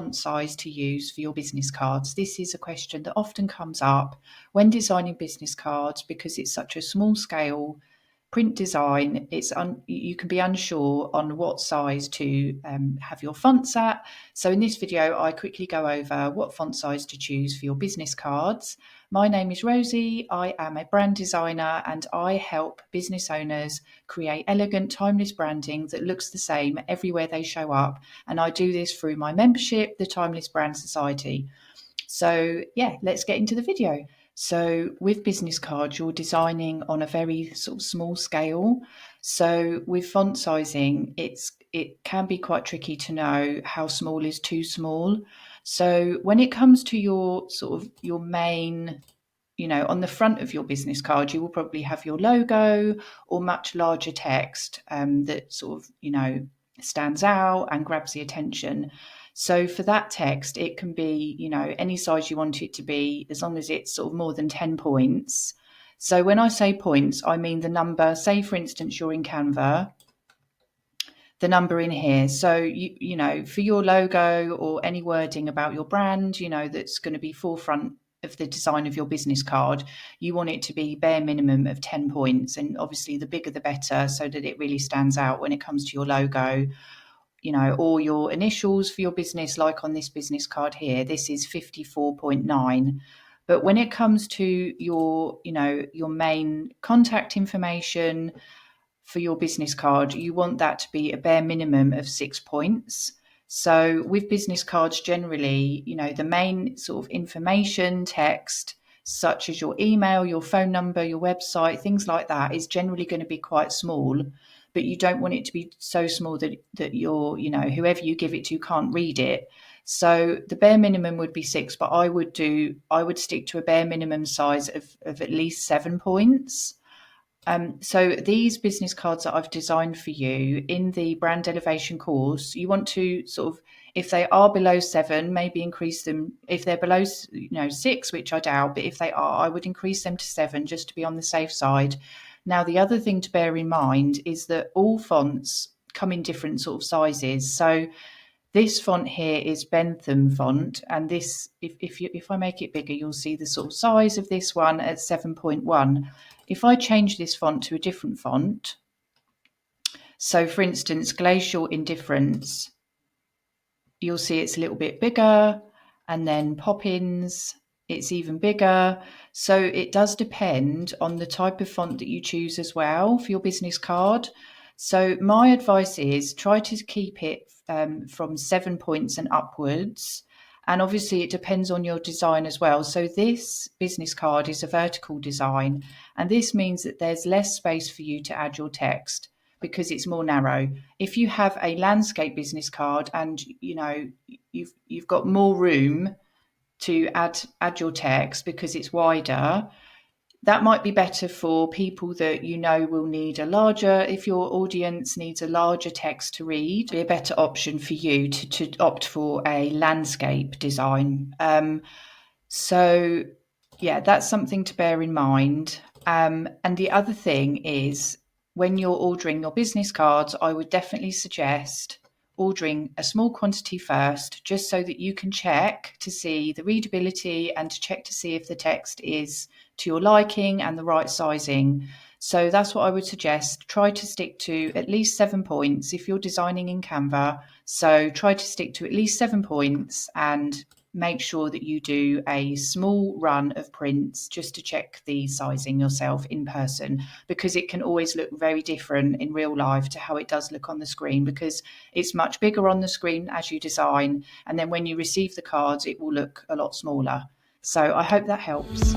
font size to use for your business cards? This is a question that often comes up when designing business cards because it's such a small scale print design. You can be unsure on what size to have your fonts at. So in this video, I quickly go over what font size to choose for your business cards. My name is Rosie. I am a brand designer and I help business owners create elegant, timeless branding that looks the same everywhere they show up. And I do this through my membership, the Timeless Brand Society. So yeah, let's get into the video. So with business cards, you're designing on a very sort of small scale. So with font sizing, it can be quite tricky to know how small is too small. So when it comes to your sort of your main, on the front of your business card, you will probably have your logo or much larger text that sort of, stands out and grabs the attention. So for that text, it can be, any size you want it to be, as long as it's sort of more than 10 points. So when I say points, I mean the number. Say, for instance, you're in Canva, the number in here. So, for your logo or any wording about your brand, that's going to be forefront of the design of your business card, you want it to be bare minimum of 10 points. And obviously the bigger the better, so that it really stands out when it comes to your logo, or your initials for your business, like on this business card here. This is 54.9. But when it comes to your main contact information for your business card, you want that to be a bare minimum of 6 points. So with business cards, generally, the main sort of information text, such as your email, your phone number, your website, things like that, is generally going to be quite small. But you don't want it to be so small that your, whoever you give it to can't read it. So the bare minimum would be 6, but I would stick to a bare minimum size of at least 7 points. So these business cards that I've designed for you in the brand elevation course, you want to sort of, if they are below 7, maybe increase them. If they're below 6, which I doubt, but if they are, I would increase them to 7 just to be on the safe side. Now, the other thing to bear in mind is that all fonts come in different sort of sizes. So this font here is Bentham font, and this, if I make it bigger, you'll see the sort of size of this one at 7.1. If I change this font to a different font, so for instance, Glacial Indifference, you'll see it's a little bit bigger, and then Poppins, it's even bigger. So it does depend on the type of font that you choose as well for your business card. So my advice is try to keep it from 7 points and upwards. And obviously it depends on your design as well. So this business card is a vertical design, and this means that there's less space for you to add your text because it's more narrow. If you have a landscape business card and you've got more room to add your text because it's wider, that might be better for people that will need a larger, if your audience needs a larger text to read, be a better option for you to opt for a landscape design. So yeah, that's something to bear in mind. And the other thing is, when you're ordering your business cards, I would definitely suggest ordering a small quantity first, just so that you can check to see the readability and to check to see if the text is to your liking and the right sizing. So that's what I would suggest. Try to stick to at least 7 points if you're designing in Canva. So try to stick to at least 7 points and make sure that you do a small run of prints just to check the sizing yourself in person, because it can always look very different in real life to how it does look on the screen, because it's much bigger on the screen as you design, and then when you receive the cards it will look a lot smaller. So I hope that helps.